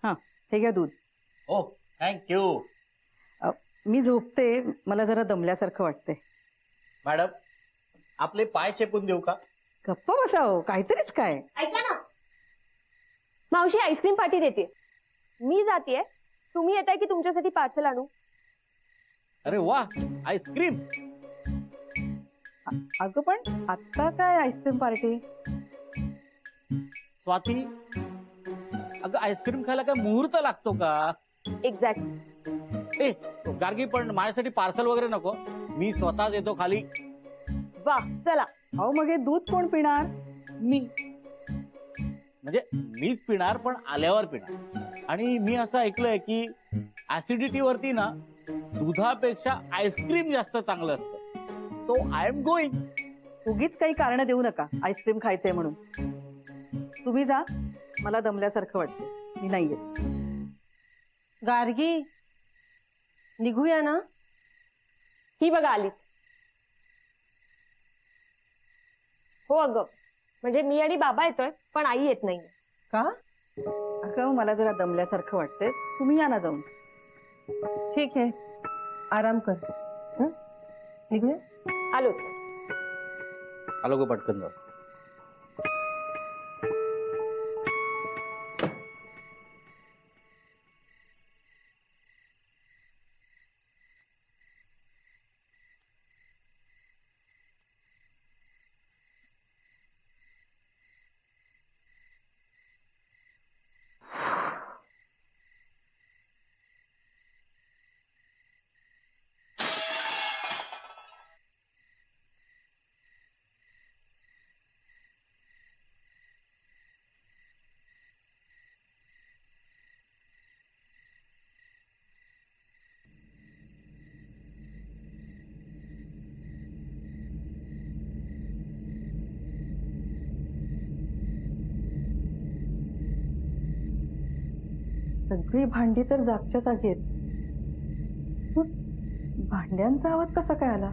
हां, हे घ्या दूध. ओ थँक्यू. मी झोपते, मला जरा दमल्यासारखं वाटतंय. मॅडम आपले पाय चेपून देऊ का? गप्प बसाव, काहीतरीच काय. ऐका ना, मावशी आईस्क्रीम पार्टी देते. मी जातेय, तुम्ही येताय की तुमच्यासाठी पार्सल आणू? अरे वा, आईस्क्रीम. अगं पण आत्ता काय आईस्क्रीम पार्टी? स्वाती, अगं आईस्क्रीम खायला काय मुहूर्त लागतो का? एक्झॅक्ट. ए गार्गी, पण माझ्यासाठी पार्सल वगैरे नको, मी स्वतःच येतो खाली. वा चला. अहो मग हे दूध कोण पिणार? मी म्हणजे मीच पिणार, पण आल्यावर पिणार. आणि मी असं ऐकलंय की ऍसिडिटी वरती ना दुधापेक्षा आईस्क्रीम जास्त चांगलं असतं. So I am going. उगीच काही कारण देऊ नका आईस्क्रीम खायचंय म्हणून. तुम्ही जा, मला दमल्यासारखं वाटते, मी नाही येत. गार्गी, निघूया ना? ही बघा आलीच. हो अगं, म्हणजे मी आणि बाबा येतोय, पण आई येत नाही. का? अगं मला जरा दमल्यासारखं वाटतंय, तुम्ही या ना जाऊन. ठीक आहे, आराम कर. निघूया. आलोच. आलो गो पटकन जाऊ. सगळी भांडी तर जागच्या जागी आहेत. भांड्यांचा आवाज कसा काय आला?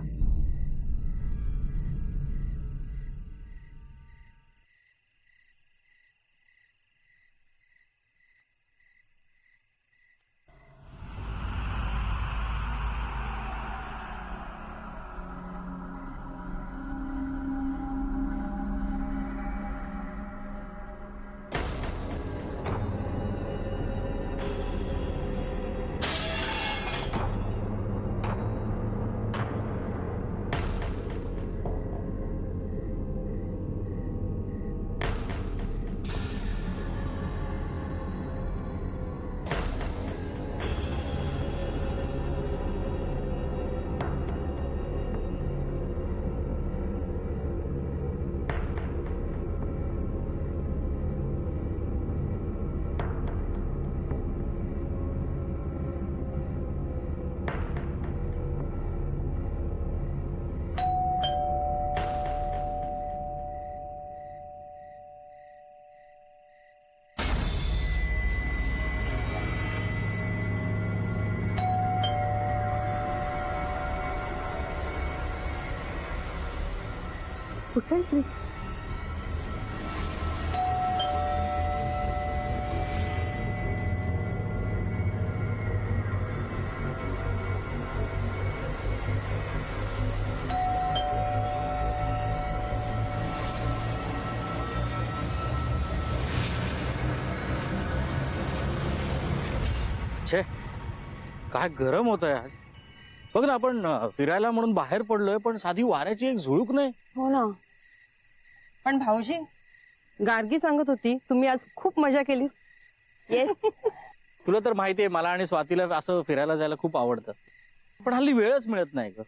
कुठे आहे ती? छे, काय गरम होत आहे आज. बघ ना, आपण फिरायला म्हणून बाहेर पडलोय, पण साधी वाऱ्याची एक झुळूक नाही. हो ना. पण भाऊजी, गार्गी सांगत होती तुम्ही आज खूप मजा केली. येस. तुला तर माहितीये, मला आणि स्वातीला असं फिरायला जायला खूप आवडतं, पण हल्ली वेळच मिळत नाही ग.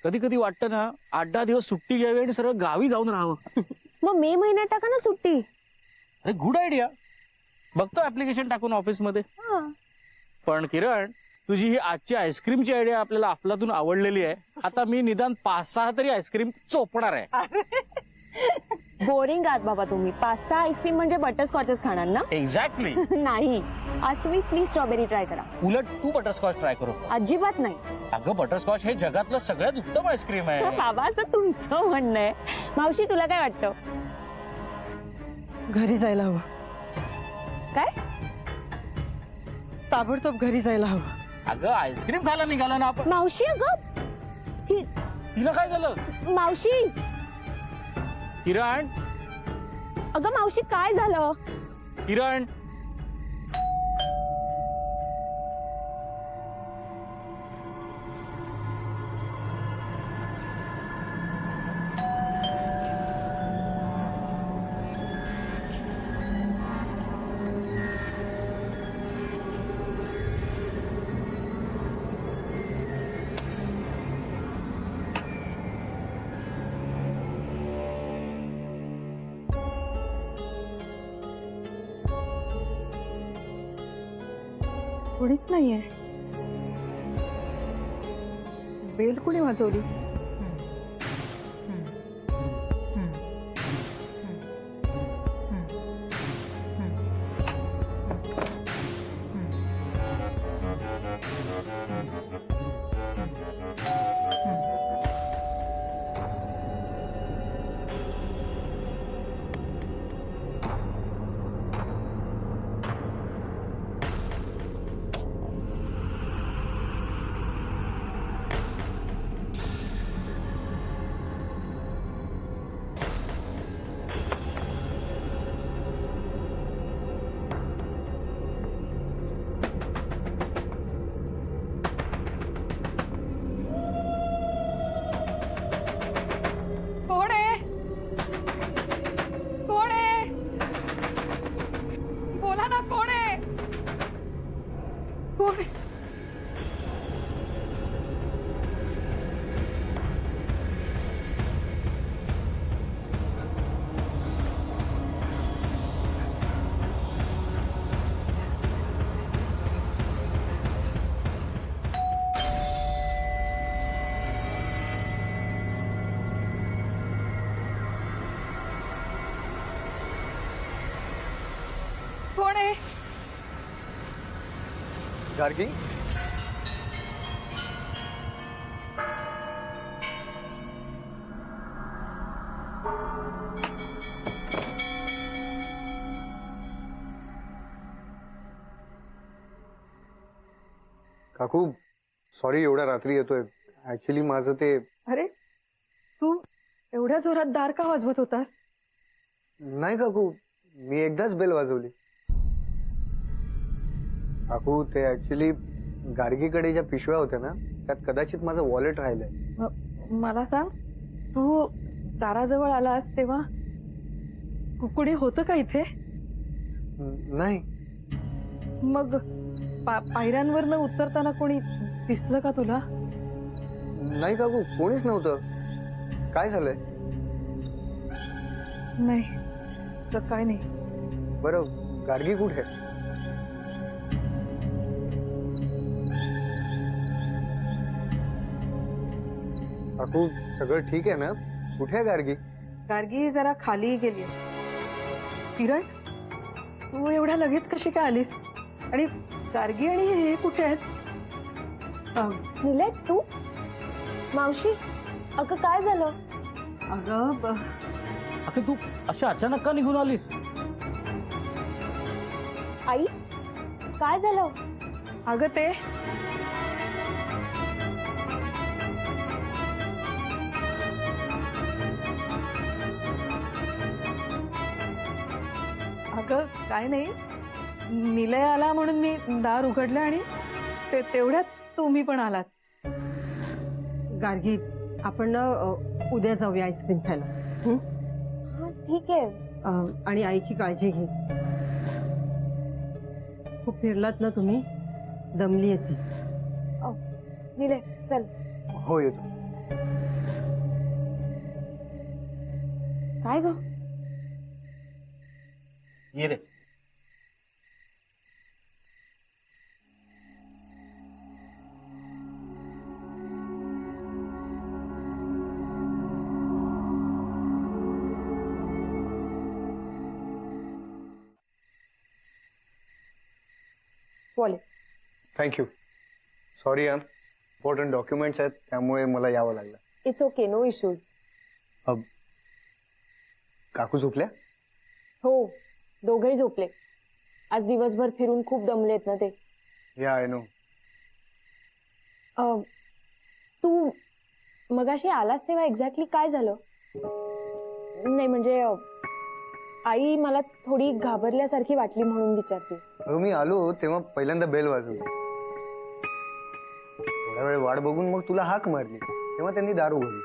कधी कधी वाटतं ना 8-10 दिवस सुट्टी घ्यावी आणि सरळ गावी जाऊन राहावं. मग मे महिन्यात टाका ना सुट्टी. अरे गुड आयडिया. बघतो ऍप्लिकेशन टाकून ऑफिस मध्ये. पण किरण, तुझी ही आजची आईस्क्रीमची आयडिया आपल्याला अफलातून आवडलेली आहे. आता मी निदान 5-6 तरी आईस्क्रीम चोपणार आहे. बोरिंग आहात बाबा तुम्ही. 5-6 आईस्क्रीम म्हणजे बटरस्कॉचच खाणार ना? एक्झॅक्टली. नाही, आज तुम्ही प्लीज स्ट्रॉबेरी ट्राय करा. उलट तू बटरस्कॉच ट्राय करू. अजिबात नाही. अगं बटरस्कॉच हे जगातलं सगळ्यात उत्तम आईस्क्रीम आहे. बाबा, असं तुमचं म्हणणं आहे. मावशी, तुला काय वाटतं? घरी जायला हवं. काय? ताबडतोब घरी जायला हवं. अगं आईस्क्रीम खायला निघाला ना आपण. मावशी अगं तिला काय झालं? मावशी किरण, अगं मावशी काय झालं? किरण. कोणीच नाहीये. बेल कोणी वाजवली? कोण आहे? कोण आहे? बोला ना, कोण आहे? कोण आहे? कोण आहे? गार्गी, काकू सॉरी एवढ्या रात्री येतोय. ऍक्च्युली माझं ते अरे तू एवढ्या जोरात दार का वाजवत होतास? नाही काकू, मी एकदाच बेल वाजवली. काकू ते ऍक्च्युली गार्गीकडे ज्या पिशव्या होत्या ना त्यात कदाचित माझं वॉलेट राहिलंय. मला सांग, तू दाराजवळ आलास तेव्हा कुणी होतं का इथे? नाही. मग पायऱ्यांवरनं उतरताना कोणी दिसलं का तुला? नाही काकू, कोणीच नव्हतं. काय झालंय? नाही तर काय नाही. बरं गार्गी कुठे? काकू सगळं ठीक आहे ना? कुठे आहे गार्गी? गार्गी जरा खाली गेली. किरण, तू एवढ्या लगेच कशी काय आलीस? आणि गार्गी आणि हे कुठे आहेत? निलय तू? मावशी अगं काय झालं? अगं अगं तू अशा अचानक का निघून आलीस? आई काय झालं? अगं ते अगं काय नाही, निलय आला म्हणून मी दार उघडलं आणि तेवढ्यात तुम्ही पण आलात. गार्गी, आपण ना उद्या जाऊया आईस्क्रीम खायला. हा ठीक आहे. आणि आईची काळजी घे. खूप फिरलात ना तुम्ही, दमली येते. निलय चल. हो येतो. काय ग? ये रे. बोले. थँक्यू. सॉरी हा, इम्पॉर्टंट डॉक्युमेंट्स आहेत त्यामुळे मला यावं लागलं. It's okay, no issues. काकू झोपल्या? हो दोघेही झोपले. आज दिवसभर फिरून खूप दमलेत ना ते. या आय नो. तू मगाशी आलास तेव्हा एक्झॅक्टली काय झालं? नाही म्हणजे आई मला थोडी घाबरल्यासारखी वाटली म्हणून विचारते. अगं मी आलो तेव्हा पहिल्यांदा बेल वाजवली. थोडा वेळ वाट बघून मग तुला हाक मारली तेव्हा त्यांनी दार उघडली.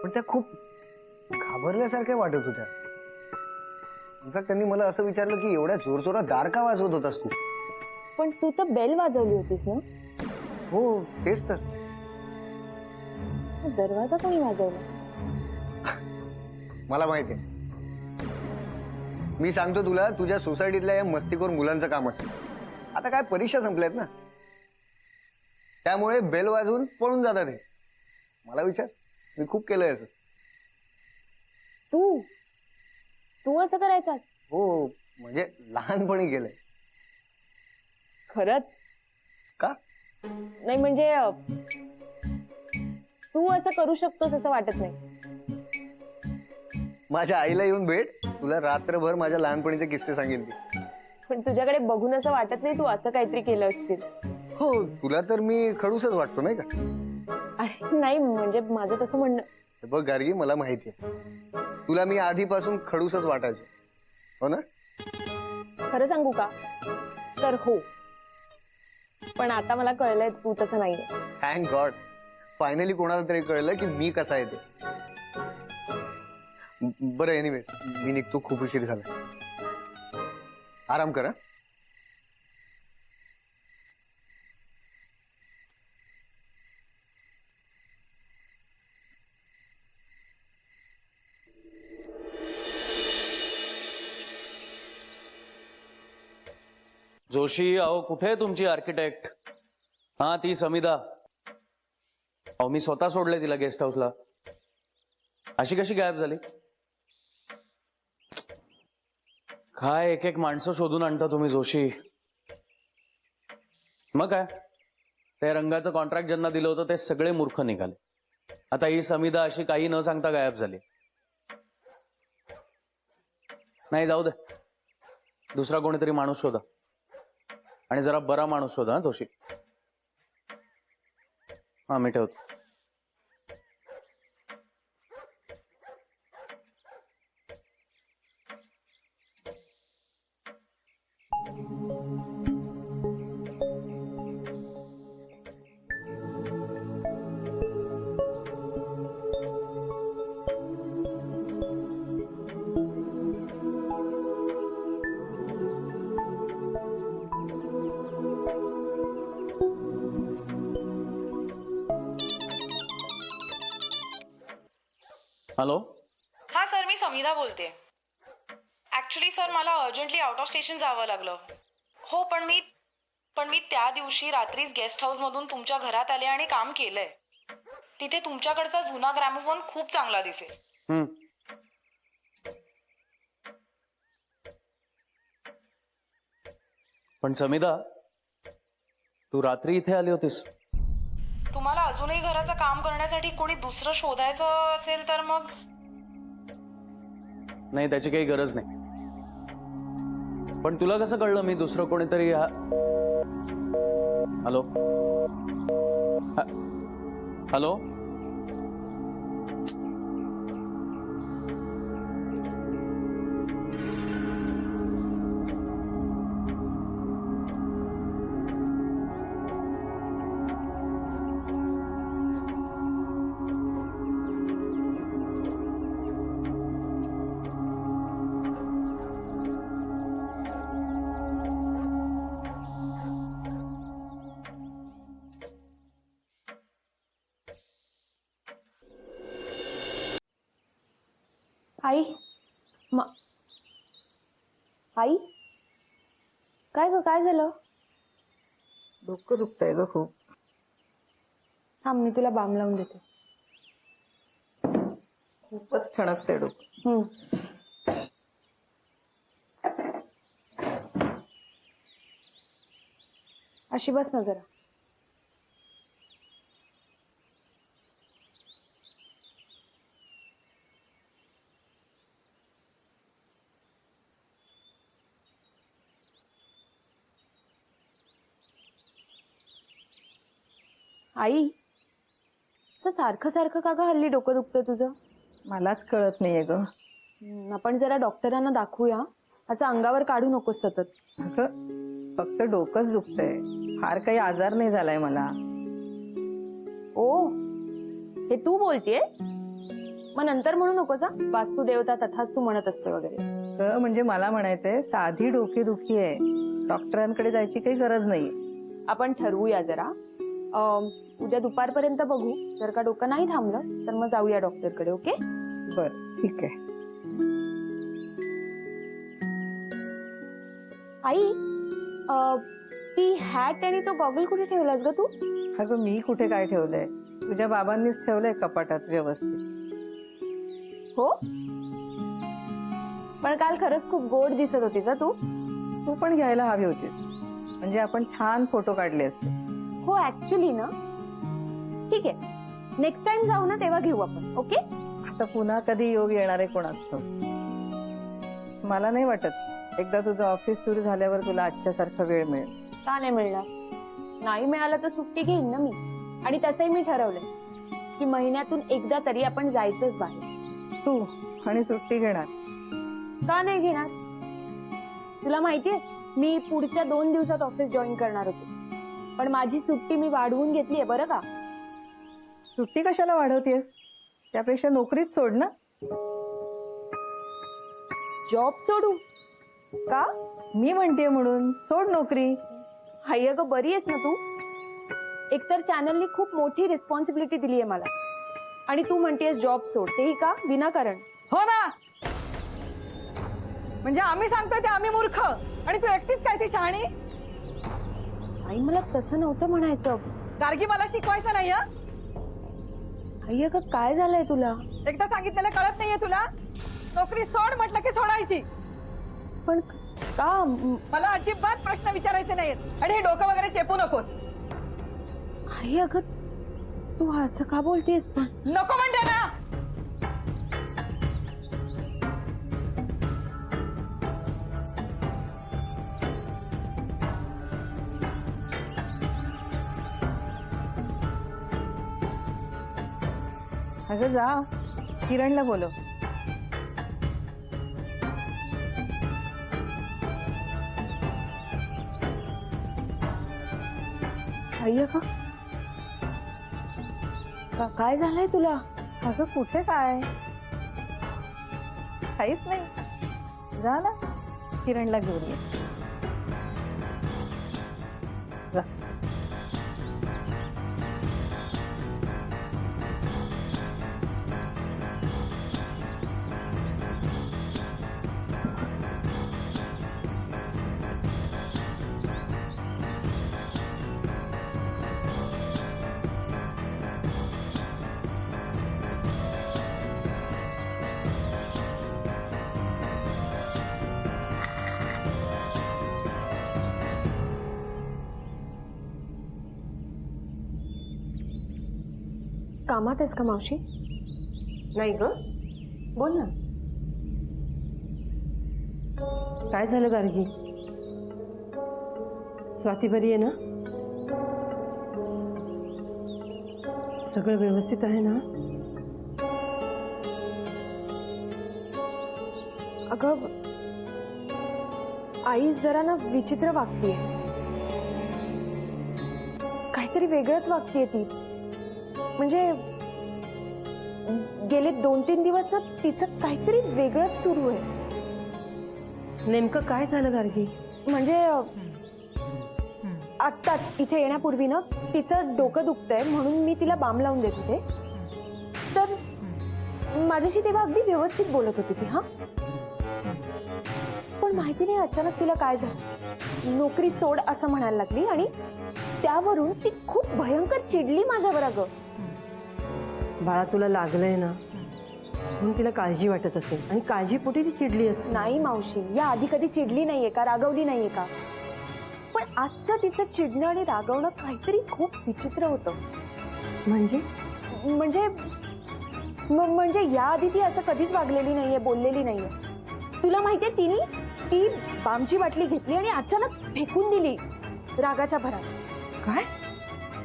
पण त्या खूप घाबरल्यासारख्या वाटत होत्या. इनफॅक्ट त्यांनी मला असं विचारलं की एवढ्या जोरजोरात दार का वाजवत होतास तू? पण तू तर बेल वाजवली होतीस ना? हो तेच तर. दरवाजा कोणी वाजवला? मला माहिती आहे. मी सांगतो तुला, तुझ्या सोसायटीतल्या या मस्तीखोर मुलांचं काम असेल. आता काय परीक्षा संपल्यात ना, त्यामुळे बेल वाजवून पळून जातात हे. मला विचार, मी खूप केलंय असं. तू तू असं करायचास? हो म्हणजे लहानपणी केलंय. खरंच? का? नाही म्हणजे तू असं करू शकतोस असं वाटत नाही. माझ्या आईला येऊन भेट, तुला रात्रभर माझ्या लहानपणीचे किस्से सांगेल ती. पण तुझ्याकडे बघून असं वाटत नाही तू असं काहीतरी केलं असशील. हो तुला तर मी खडूसच वाटतो नाही का? अरे नाही म्हणजे माझं तसं म्हणणं. हे बघ गार्गी, मला माहिती आहे तुला मी आधीपासून खडूसच वाटायचो, हो ना? खरं सांगू का? तर हो, पण आता मला कळलंय तू तसं नाहीये. थँक गॉड, फायनली कोणाला तरी कळलं की मी कसा आहे ते. बरं एनिवे, मी निघतो, खूप उशीर झाला. आराम करा. जोशी, अहो कुठे आहे तुमची आर्किटेक्ट? हा ती समिधा. अहो मी स्वतः सोडले तिला गेस्ट हाऊसला. अशी कशी गायब झाली? काय एक एक माणसं शोधून आणता तुम्ही जोशी. मग काय, ते रंगाचं कॉन्ट्रॅक्ट ज्यांना दिलं होतं ते सगळे मूर्ख निघाले. आता ही समिधा अशी काही न सांगता गायब झाली. नाही जाऊ दे, दुसरा कोणीतरी माणूस शोधा, आणि जरा बरा माणूस शोधा. जोशी, हा मी ठेवतो. हॅलो. हां सर, मी समिधा बोलते. ॲक्च्युली सर मला अर्जंटली आउट ऑफ स्टेशन जावं लागलं. हो पण मी त्या दिवशी रात्रीच गेस्ट हाऊसमधून तुमच्या घरात आले आणि काम केलंय. तिथे तुमच्याकडचा जुना ग्रॅमोफोन खूप चांगला दिसेल. पण समिधा, तू रात्री इथे आली होतीस? तुम्हाला अजूनही घराचं काम करण्यासाठी कोणी दुसरं शोधायचं असेल तर मग. नाही, त्याची काही गरज नाही. पण तुला कसं कळलं मी दुसरं कोणीतरी? Hello hello. आई, आई काय ग, काय झालं? डोकं दुखतंय ग खूप. थांब, मी तुला बाम लावून देते. खूपच ठणकते डोकं. अशी बस ना जरा. आई असं सारखं सारखं का ग हल्ली डोकं दुखतंय तुझं? मलाच कळत नाहीये ग. आपण जरा डॉक्टरांना दाखवूया. असं अंगावर काढू नकोस सतत. अगं फक्त डोकंच दुखतंय, फार काही आजार नाही झालाय मला. ओ हे तू बोलतेस? मग नंतर म्हणू नकोस. वास्तू देवता तथास्तू म्हणत असते वगैरे. म्हणजे मला म्हणायचंय साधी डोकेदुखी आहे, डॉक्टरांकडे जायची काही गरज नाही. आपण ठरवूया जरा. उद्या दुपारपर्यंत बघू. जर का डोकं नाही थांबलं तर मग जाऊया डॉक्टरकडे. ओके? बर ठीक आहे. आई ती हॅट आणि तो गॉगल कुठे ठेवलास ग तू? अगं मी कुठे काय ठेवलंय, तुझ्या बाबांनीच ठेवलंय कपाटात व्यवस्थित. हो, पण काल खरंच खूप गोड दिसत होतीस तू. तू पण घ्यायला हवी होतीस, म्हणजे आपण छान फोटो काढले असते. हो ऍक्च्युली ना. ठीक आहे, नेक्स्ट टाइम जाऊ ना तेव्हा घेऊ आपण. ओके? आता पुन्हा कधी योग येणार आहे कोण असतो. मला नाही वाटत एकदा तुझं ऑफिस सुरू झाल्यावर तुला आजच्यासारखा वेळ मिळेल. का नाही मिळणार? नाही मिळालं तर सुट्टी घेईन ना मी. आणि तसंही मी ठरवलंय की महिन्यातून एकदा तरी आपण जायचंच बाहेर. तू आणि सुट्टी घेणार? का नाही घेणार? तुला माहितीये मी पुढच्या 2 दिवसात ऑफिस जॉईन करणार होते, पण माझी सुट्टी मी वाढवून घेतलीये बरं का. सुट्टी कशाला वाढवतेस? त्यापेक्षा नोकरीच सोड ना. जॉब सोडू का? मी म्हणतेय म्हणून सोड नोकरी. हाय अगं बरी आहेस ना तू? एकतर चॅनलनी खूप मोठी रिस्पॉन्सिबिलिटी दिली आहे मला, आणि तू म्हणतेस जॉब सोड, तेही का विनाकारण? हो ना, म्हणजे आम्ही सांगतोय ते आम्ही मूर्ख आणि तू एकटीच काय ती शहाणी. आई मला तसं नव्हतं म्हणायचं. गार्गी मला शिकवायचं नाही. आई अगं काय झालंय तुला? एकदा सांगितलेलं कळत नाहीये तुला? नोकरी सोड म्हटलं की सोडायची. पण का? मला अजिबात प्रश्न विचारायचे नाहीत आणि हे डोकं वगैरे चेपू नकोस. आई अगं तू असं का बोलतेस? पण नको म्हणते ना. अगं जा, किरणला बोलव. आई अगं काय झालंय तुला? अगं कुठे काय, काहीच नाही. जा ना, किरणला घेऊन ये. जा. कामात आहेस का मावशी? नाही ग, बोल ना. काय झालं गार्गी? स्वाती बरी आहे ना? सगळं व्यवस्थित आहे ना? अगं आई जरा ना विचित्र वागतीये, काहीतरी वेगळंच वागतीये ती. म्हणजे गेले 2-3 दिवस ना तिचं काहीतरी वेगळंच सुरू आहे. नेमकं काय झालं गार्गी? म्हणजे आत्ताच इथे येण्यापूर्वी ना तिचं डोकं दुखतंय म्हणून मी तिला बाम लावून देत होते, तर माझ्याशी तेव्हा अगदी व्यवस्थित बोलत होती ती. हा, पण माहिती नाही अचानक तिला काय झालं, नोकरी सोड असं म्हणायला लागली आणि त्यावरून ती खूप भयंकर चिडली माझ्यावर. अगं बाळा तुला लागलंय ना म्हणून तिला काळजी वाटत असेल आणि काळजीपोटी ती चिडली असेल. नाही मावशी, या आधी कधी चिडली नाहीये का, रागवली नाहीये का, पण आजचं तिचं चिडणं आणि रागवणं काहीतरी खूप विचित्र होतं. म्हणजे म्हणजे म्हणजे याआधी ती असं कधीच वागलेली नाहीये, बोललेली नाहीये. तुला माहितीये तिने ती बामची बाटली घेतली आणि अचानक फेकून दिली रागाच्या भरात. काय?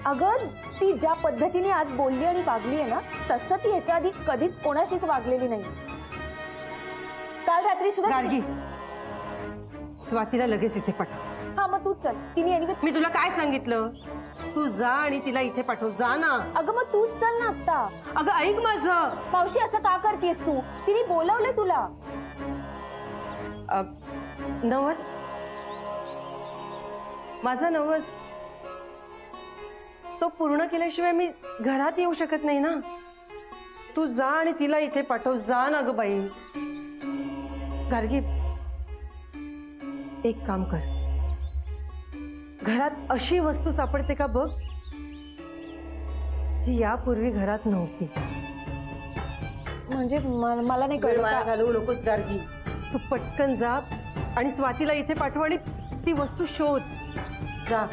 अगं ती ज्या पद्धतीने आज बोलली आणि वागली आहे ना, तसं ती ह्याच्या आधी कधीच कोणाशीच वागलेली नाही. काल रात्री सुद्धा गार्गी, स्वातीला लगेच इथे पाठव. हा मग तूच चल. तिने आणि मी तुला काय सांगितलं? तू जा आणि तिला इथे पाठव. जा ना. अगं मग तूच चल ना आत्ता. अगं ऐक माझं. मावशी असं का करतेस तू? तिने बोलवलंय तुला. नवस, माझा नवस तो पूर्ण केल्याशिवाय मी घरात येऊ शकत नाही ना. तू जा आणि तिला इथे पाठव. जा ना ग बाई. गार्गी, एक काम कर. घरात अशी वस्तू सापडते का बघ, जी यापूर्वी घरात नव्हती. म्हणजे मला नाही वेळ कळलं वाया का- घालवू नकोस गार्गी. तू पटकन जा आणि स्वातीला इथे पाठव आणि ती वस्तू शोध. जा.